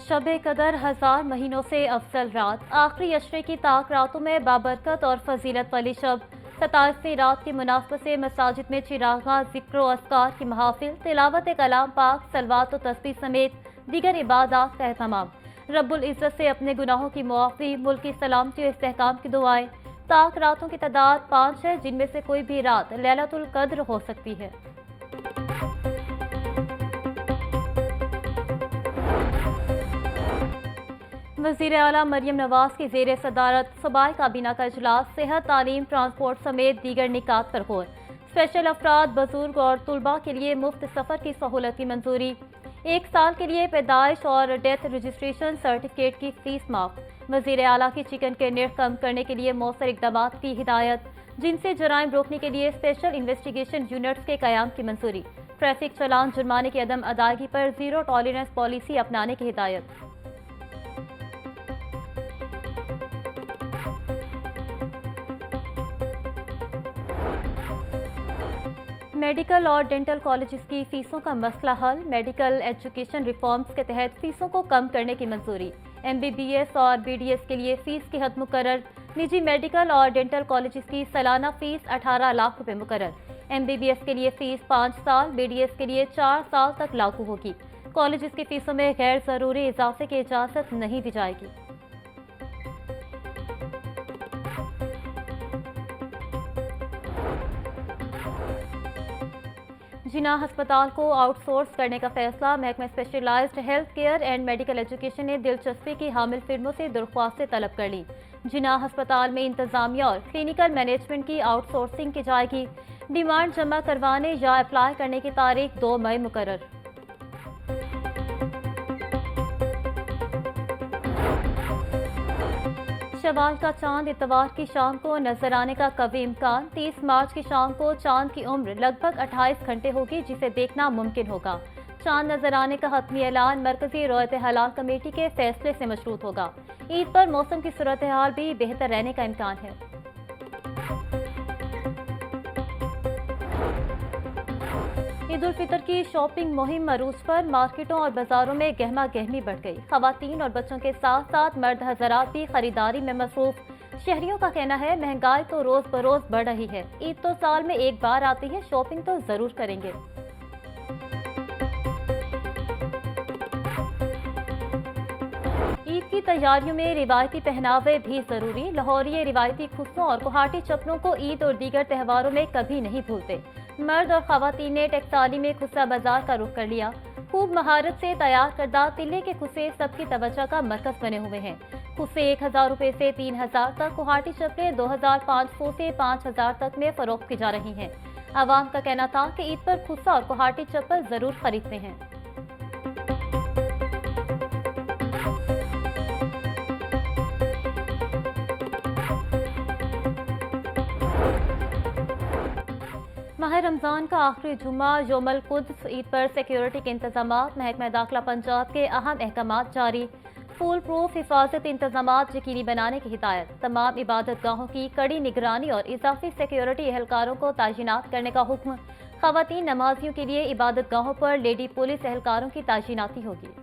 शब-ए कदर 1000 महीनों से अफजल रात, आखिरी अशरे की ताक रातों में बाबरकत और फजीलत वाली शब 27वीं रात की मुनासबत से मसाजिद में चिरागा, जिक्र और अस्कार की महाफिल, तिलावत कलाम पाक, सलवात और तस्बीह समेत दीगर इबादत का एहतमाम। रब्बुल इज़्ज़त से अपने गुनाहों की मुआफ़ी, मुल्क की सलामती और इस्तेहकाम की दुआएं। ताक रातों की तादाद 5 है, जिनमें से कोई भी रात लैलतुल कद्र हो सकती है। वज़ीर आला मरियम नवाज की ज़ेर सदारत सूबाई काबीना का इजलास, सेहत, तालीम, ट्रांसपोर्ट समेत दीगर निकात पर गौर। स्पेशल अफराद, बुजुर्ग और तुलबा के लिए मुफ्त सफ़र की सहूलत की मंजूरी। 1 साल के लिए पैदाइश और डेथ रजिस्ट्रेशन सर्टिफिकेट की फीस माफ। वज़ीर आला की चिकन के निर्ख कम करने के लिए मौसर इक़दामात की हिदायत। जिनसे जराइम रोकने के लिए स्पेशल इन्वेस्टिगेशन यूनिट्स के क़याम की मंजूरी। ट्रैफिक चालान जुर्माने की अदम अदायगी पर ज़ीरो टॉलरेंस पॉलिसी अपनाने की हिदायत। मेडिकल और डेंटल कॉलेजेस की फीसों का मसला हल। मेडिकल एजुकेशन रिफॉर्म्स के तहत फीसों को कम करने की मंजूरी। MBBS और BDS के लिए फीस की हद मुकर्रर। निजी मेडिकल और डेंटल कॉलेजेस की सालाना फीस 18 लाख रुपए मुकर्रर। MBBS के लिए फीस 5 साल, BDS के लिए 4 साल तक लागू होगी। कॉलेजेस की फीसों में गैर जरूरी इजाफे की इजाजत नहीं दी जाएगी। जिना अस्पताल को आउटसोर्स करने का फैसला। महकमा specialised health care and medical education ने दिलचस्पी की हामिल फिल्मों से दरख्वास्तें तलब कर ली। जिना अस्पताल में इंतजामिया और क्लिनिकल मैनेजमेंट की आउटसोर्सिंग की जाएगी। डिमांड जमा करवाने या अप्लाई करने की तारीख 2 मई मुकर्रर। शवाल का चांद इतवार की शाम को नजर आने का कवी इम्कान। 30 मार्च की शाम को चांद की उम्र लगभग 28 घंटे होगी, जिसे देखना मुमकिन होगा। चांद नजर आने का हतमी ऐलान मरकजी रोयत हलाल कमेटी के फैसले से मशरूत होगा। ईद पर मौसम की सूरत हाल भी बेहतर रहने का इम्कान है। ईद उल फितर की शॉपिंग मुहिम अरूज पर। मार्केटों और बाजारों में गहमा गहमी बढ़ गई। खवातीन और बच्चों के साथ साथ मर्द हजरात भी खरीदारी में मसरूफ। शहरियों का कहना है महंगाई तो रोज बरोज बढ़ रही है। ईद तो साल में एक बार आती है, शॉपिंग तो जरूर करेंगे। ईद की तैयारियों में रिवायती पहनावे भी जरूरी। लाहौरी रिवायती खुस्सों और गुवाहाटी चप्पलों को ईद और दीगर त्योहारों में कभी नहीं भूलते। मर्द और खवातीन ने टेक्सटाइली में खुस्सा बाजार का रुख कर लिया। खूब महारत से तैयार करदा तिल्ले के खुस्से सबकी तवज्जो का मरकज बने हुए हैं। खुस्से 1000 रुपए से 3000 तक, गुवाहाटी चप्पलें 2500 से 5000 तक में फरोख्त की जा रही हैं। आवाम का कहना था कि ईद पर खुस्सा और गुवाहाटी चप्पल जरूर खरीदते हैं। माह रमज़ान का आखिरी जुम्मा यौमुल कुद्स। ईद पर सिक्योरिटी के इंतजाम। महकमा दाखिला पंजाब के अहम अहकामात जारी। फूल प्रूफ हिफाजत इंतजामात यकीनी बनाने की हिदायत। तमाम इबादत गाहों की कड़ी निगरानी और इजाफी सिक्योरिटी एहलकारों को तैनात करने का हुक्म। खवातीन नमाजियों के लिए इबादत गाहों पर लेडी पुलिस एहलकारों की तैनाती होगी।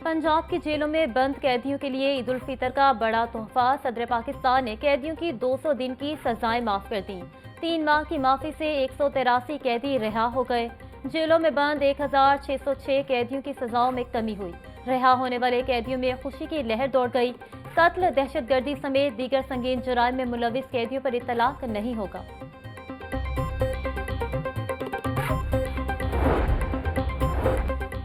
पंजाब की जेलों में बंद कैदियों के लिए ईद उल फितर का बड़ा तोहफा। सदर पाकिस्तान ने कैदियों की 200 दिन की सजाएं माफ कर दी। 3 माह की माफी से 183 कैदी रिहा हो गए। जेलों में बंद 1606 कैदियों की सजाओं में कमी हुई। रिहा होने वाले कैदियों में खुशी की लहर दौड़ गई। कत्ल, दहशतगर्दी समेत दीगर संगीन जुराइम में मुलविस कैदियों पर इतलाक नहीं होगा।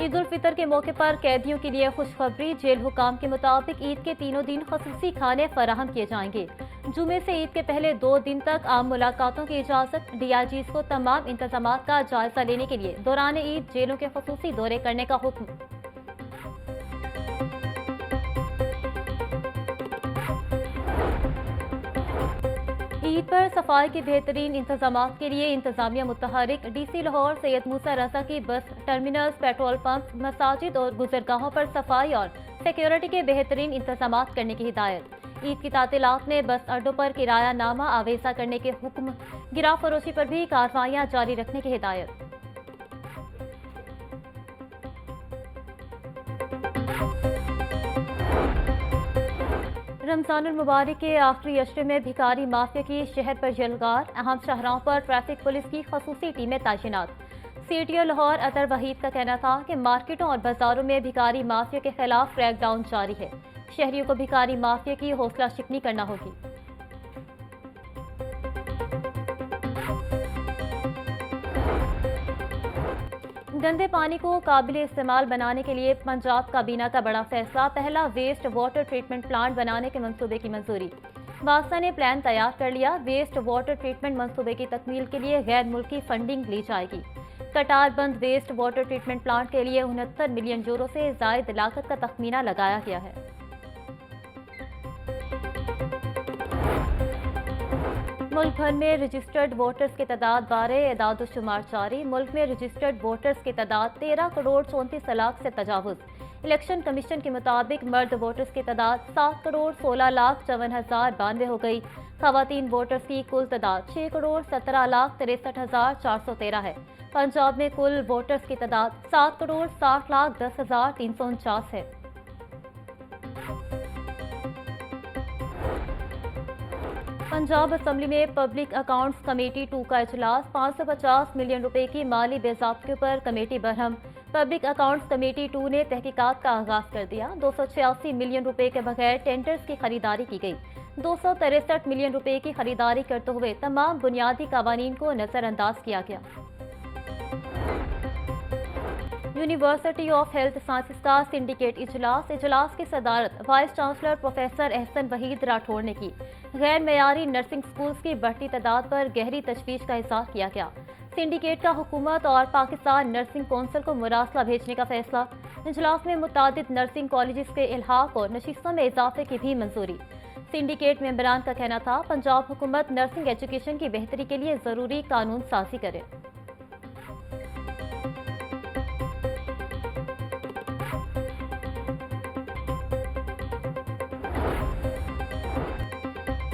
ईद उल फितर के मौके पर कैदियों के लिए खुशखबरी। जेल हुकाम के मुताबिक ईद के तीनों दिन खसूसी खाने फराहम किए जाएंगे। जुमे से ईद के पहले 2 दिन तक आम मुलाकातों की इजाजत। DIGs को तमाम इंतजामात का जायजा लेने के लिए दौरान ईद जेलों के खसूसी दौरे करने का हुक्म। ईद पर सफाई के बेहतरीन इंतजामात के लिए इंतजामिया मुतहरिक। DC लाहौर सैयद मूसा रजा की बस टर्मिनल्स, पेट्रोल पंप, मसाजिद और गुजरगाहों पर सफाई और सिक्योरिटी के बेहतरीन इंतजामात करने की हिदायत। ईद की तातीलात में बस अड्डों पर किराया नामा आवेजा करने के हुक्म। गिरा फरोशी पर भी कार्रवाइयां जारी रखने की हिदायत। रमजानुल मुबारक के आखिरी अशरे में भिखारी माफिया की शहर पर यलगार, अहम शाहराहों पर ट्रैफिक पुलिस की खसूसी टीमें तैनात। सीटीओ लाहौर अतर वहीद का कहना था कि मार्केटों और बाजारों में भिखारी माफिया के खिलाफ क्रैकडाउन जारी है। शहरियों को भिखारी माफिया की हौसला शिकनी करना होगी। गंदे पानी को काबिल इस्तेमाल बनाने के लिए पंजाब काबीना का बड़ा फैसला, पहला वेस्ट वाटर ट्रीटमेंट प्लांट बनाने के मंसूबे की मंजूरी। वासा ने प्लान तैयार कर लिया। वेस्ट वाटर ट्रीटमेंट मंसूबे की तकमील के लिए गैर मुल्की फंडिंग ली जाएगी। कटारबंद वेस्ट वाटर ट्रीटमेंट प्लांट के लिए 69 मिलियन यूरो से जायद लागत का तखमीना लगाया गया है। मुल्क भर में रजिस्टर्ड वोटर्स की तादाद 12, एदाद-ओ-शुमार जारी। मुल्क में रजिस्टर्ड वोटर्स की तादाद 13 करोड़ 34 लाख से तजावुज। इलेक्शन कमीशन के मुताबिक मर्द वोटर्स की तादाद 7 करोड़ 16 लाख 54,092 हो गई। खवातीन वोटर्स की कुल तादाद 6 करोड़ 17 लाख 63,413 है। पंजाब में कुल वोटर्स की तादाद 7 करोड़ 60 लाख 10,349 है। पंजाब असम्बली में पब्लिक अकाउंट्स कमेटी 2 का इजलास। 550 मिलियन रुपए की माली बेज़ाब्ते पर committee Barham. Public accounts committee 2 ने तहकीकात का आगाज कर दिया। 286 मिलियन रुपए के बगैर टेंडर्स की खरीदारी की गई। 263 मिलियन रुपए की खरीदारी करते हुए तमाम बुनियादी कावानीन को नजरअंदाज किया गया। यूनिवर्सिटी ऑफ हेल्थ साइंसेज का सिंडिकेट इजलास की सदारत vice chancellor professor Ehsan Waheed Rathore ने की। गैर मयारी नर्सिंग स्कूल्स की बढ़ती तादाद पर गहरी तशवीश का इज़हार किया गया। सिंडिकेट का हुकूमत और पाकिस्तान नर्सिंग कौंसिल को मुरासला भेजने का फैसला। इजलास में मुतादिद नर्सिंग कॉलेजेस के इल्हाक और नशिस्तों में इजाफे की भी मंजूरी। सिंडिकेट मेंबरान का कहना था पंजाब हुकूमत नर्सिंग एजुकेशन की बेहतरी के लिए जरूरी कानून साजी करे।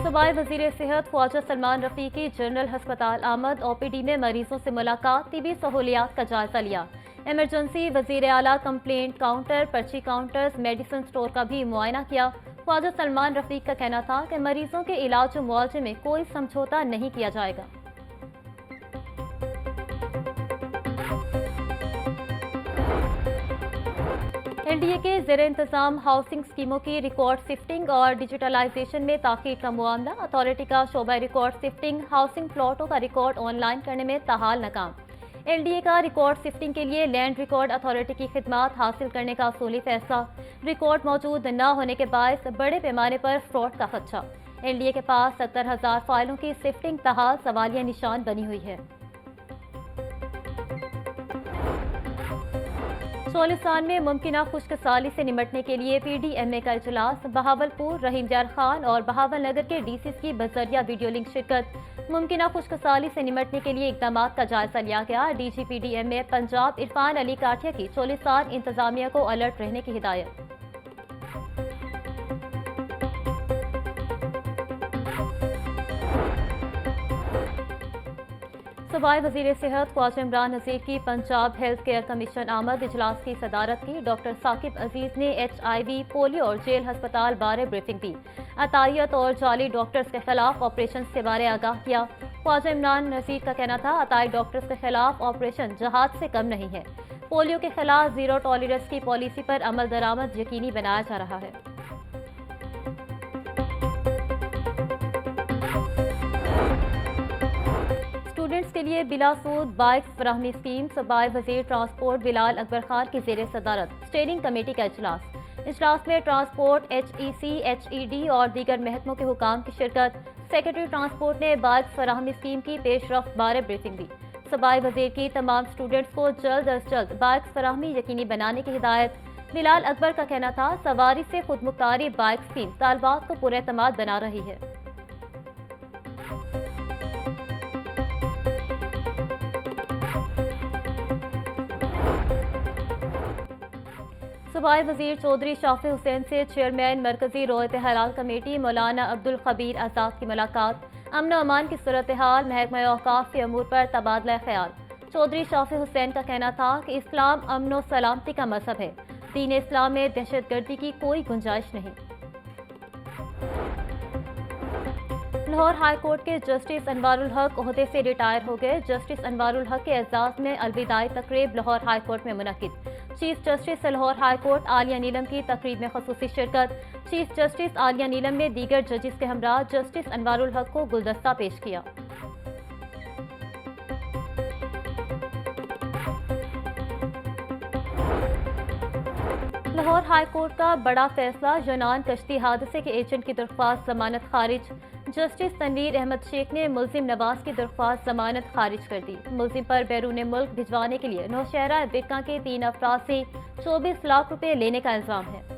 सूबाई वजीर सेहत ख्वाजा सलमान रफीकी जनरल हस्पताल आमद। ओपीडी में मरीजों से मुलाकात, तिबी सहूलियात का जायजा लिया। इमरजेंसी वजीर आला कंप्लेंट काउंटर, पर्ची काउंटर्स, मेडिसिन स्टोर का भी मुआयना किया। ख्वाजा सलमान रफीक का कहना था कि मरीजों के इलाज और मुआवजे में कोई समझौता नहीं किया जाएगा। एनडीए के ज़ेरे इंतजाम हाउसिंग स्कीमों की रिकॉर्ड शिफ्टिंग और डिजिटलाइजेशन में ताख़ीर का मामला। अथॉरिटी का शोबा रिकॉर्ड शिफ्टिंग हाउसिंग प्लॉटों का रिकॉर्ड ऑनलाइन करने में ताहाल नाकाम। एनडीए का रिकॉर्ड शिफ्टिंग के लिए लैंड रिकॉर्ड अथॉरिटी की खिदमात हासिल करने का असूली फैसला। रिकॉर्ड मौजूद न होने के बायस बड़े पैमाने पर फ्रॉड का खदशा। एनडीए के पास 70,000 फाइलों की शिफ्टिंग ताहाल सवालिया निशान बनी हुई है। सोलिस्तान में मुमकिना खुश्क साली से निमटने के लिए पीडीएमए का इजलास। बहावलपुर, रहीम यार खान और बहावल नगर के डीसी की बजरिया वीडियो लिंक शिरकत। मुमकिना खुश्क साली से निमटने के लिए इकदाम का जायजा लिया गया। डीजी पीडीएमए पंजाब इरफान अली काठिया की सोलिस्तान इंतजामिया को अलर्ट रहने की हिदायत। सूबाई वजीर सेहत ख्वाजा इमरान नज़ीर की पंजाब हेल्थ केयर कमीशन आमद। इजलास की सदारत की। डॉक्टर साकिब अजीज ने HIV, पोलियो और जेल हस्पताल बारे ब्रीफिंग दी। अतायत और जाली डॉक्टर्स के खिलाफ ऑपरेशन के बारे आगाह किया। ख्वाजा इमरान नज़ीर का कहना था अताई डॉक्टर्स के खिलाफ ऑपरेशन जहाद से कम नहीं है। पोलियो के खिलाफ जीरो टॉलरेंस की पॉलिसी पर अमल दरामद यकीनी बनाया जा रहा है। स्टूडेंट्स के लिए बिलासूद बाइक फराहमी स्कीम। सूबाई वजीर ट्रांसपोर्ट बिलाल अकबर खान की ज़ेरे सदारत स्टीयरिंग कमेटी का इजलास में ट्रांसपोर्ट, HEC, HED और दीगर महकमों के हुकाम की शिरकत। सेक्रेटरी ट्रांसपोर्ट ने बाइक फराहमी स्कीम की पेशरफ्त बारे ब्रीफिंग दी। सूबाई वजीर की तमाम स्टूडेंट्स को जल्द अज जल्द बाइक फराहमी यकीनी बनाने की हिदायत। बिलाल अकबर का कहना था सवारी से खुद मुख्तारी बाइक स्कीम तालबात को पुरएतमाद बना रही है। सूबाई वजीर चौधरी शाफी हुसैन से चेयरमैन मरकजी रोयत हलाल कमेटी मौलाना अब्दुल खबीर आज़ाद की मुलाकात। अमन अमान की सूरत हाल, महकमा औकाफ के अमूर पर तबादला ख्याल। चौधरी शाफी हुसैन का कहना था कि इस्लाम अमन व सलामती का मजहब है। दीन इस्लाम में दहशत गर्दी की कोई गुंजाइश नहीं। लाहौर हाई कोर्ट के जस्टिस अनवारुल हक ओहदे से रिटायर हो गए। जस्टिस अनवारुल हक के एजाज में अलविदाई तकरीब लाहौर हाई कोर्ट में मुनक्किद। Chief justice Lahore high court Aalia Neelam की तकरीब में खसूसी शिरकत। चीफ जस्टिस आलिया नीलम ने दीगर जजिस के हमरा जस्टिस अनवारुल हक को गुलदस्ता पेश किया। लाहौर हाई कोर्ट का बड़ा फैसला, यूनान कश्ती हादसे के एजेंट की दरख्वास्त जमानत खारिज। जस्टिस तनवीर अहमद शेख ने मुलजिम नवाज की दरख्वास्त जमानत खारिज कर दी। मुलजिम पर बैरून मुल्क भिजवाने के लिए नौशहरा बिरका के 3 अफराद से 24 लाख रुपए लेने का इल्जाम है।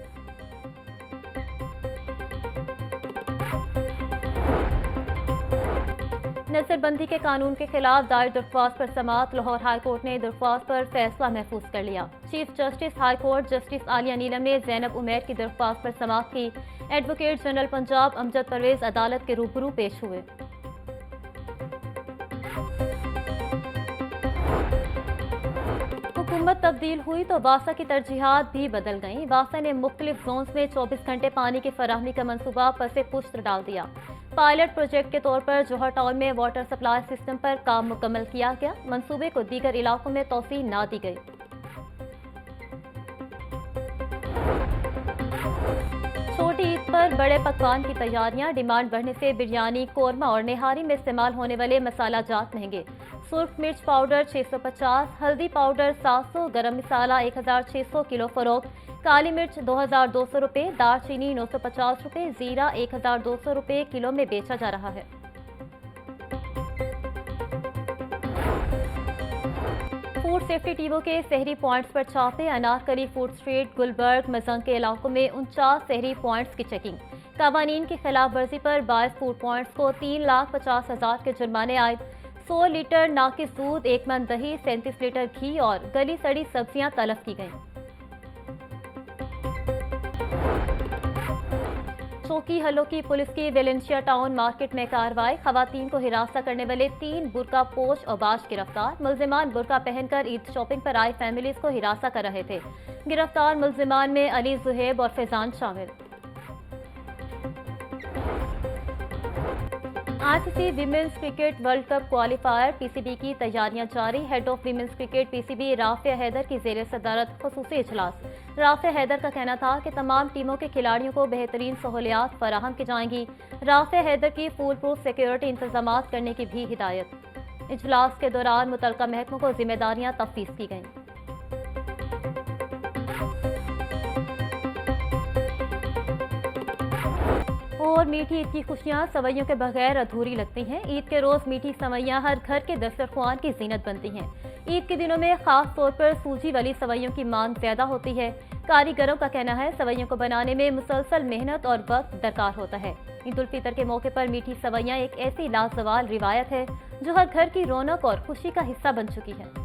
नजरबंदी के कानून के खिलाफ दायर दरख्वास्त पर समाअत। लाहौर हाई कोर्ट ने दरख्वास्त पर फैसला महफूज कर लिया। Chief justice high court justice Aalia Neelam ने जैनब उमैर की दरख्वास्त पर समाअत की। एडवोकेट जनरल पंजाब अमजद परवेज अदालत के रूबरू पेश हुए। हुकूमत तब्दील हुई तो वासा की तरजीहात भी बदल गईं। वासा ने मुख्तलिफ जोन्स में 24 घंटे पानी की फराहमी का मनसूबा पसे पुश्त डाल दिया। पायलट प्रोजेक्ट के तौर पर जोहर टाउन में वाटर सप्लाई सिस्टम पर काम मुकम्मल किया गया। मंसूबे को दीगर इलाकों में तौसीह ना दी गई। छोटी ईद पर बड़े पकवान की तैयारियां। डिमांड बढ़ने से बिरयानी, कोरमा और निहारी में इस्तेमाल होने वाले मसाला जात महंगे। सुर्ख मिर्च पाउडर 650, हल्दी पाउडर 700, गरम मसाला 1600 किलो फरोख्त। काली मिर्च 2200 रुपये, दालचीनी 950 रुपये, जीरा 1200 रुपये किलो में बेचा जा रहा है। फूड सेफ्टी टीमों के शहरी पॉइंट्स पर छापे। अनारकली फूड स्ट्रीट, गुलबर्ग, मजंग के इलाकों में 49 शहरी पॉइंट्स की चेकिंग। कावानीन की खिलाफ वर्जी पर 22 फूड पॉइंट्स को 3,50,000 के जुर्माने आए। 100 लीटर नाकिस दूध, 1 मन दही, 37 लीटर घी और गली सड़ी सब्जियां तलब की गईं। चौकी हल्लों की पुलिस की वेलेंशिया टाउन मार्केट में कार्रवाई। खवातीन को हिरासत करने वाले 3 बुरका पोश और बाज गिरफ्तार। मुलजिमान बुरका पहनकर ईद शॉपिंग पर आई फैमिलीज को हिरासत कर रहे थे। गिरफ्तार मुलजिमान में अली, जुहेब और फैजान शामिल। ICC women's cricket world cup qualifier PCB की तैयारियां जारी। Head of women's cricket PCB Rafia Haider की जेर सदारत खसूसी इजलास। राफिया हैदर का कहना था कि तमाम टीमों के खिलाड़ियों को बेहतरीन सहूलियात फराहम की जाएंगी। राफिया हैदर की फुल प्रूफ सिक्योरिटी इंतजाम करने की भी हिदायत। इजलास के दौरान मुतल्लिका महकमों को जिम्मेदारियां तफवीज़ की गईं। और मीठी ईद की खुशियां सवैयों के बगैर अधूरी लगती हैं। ईद के रोज मीठी सवैयां हर घर के दस्तरख्वान की जीनत बनती हैं। ईद के दिनों में खास तौर पर सूजी वाली सवैयों की मांग ज्यादा होती है। कारीगरों का कहना है सवैयों को बनाने में मुसलसल मेहनत और वक्त दरकार होता है। ईद उल फितर के मौके पर मीठी सवैयां एक ऐसी लाजवाब रिवायत है जो हर घर की रौनक और खुशी का हिस्सा बन चुकी है।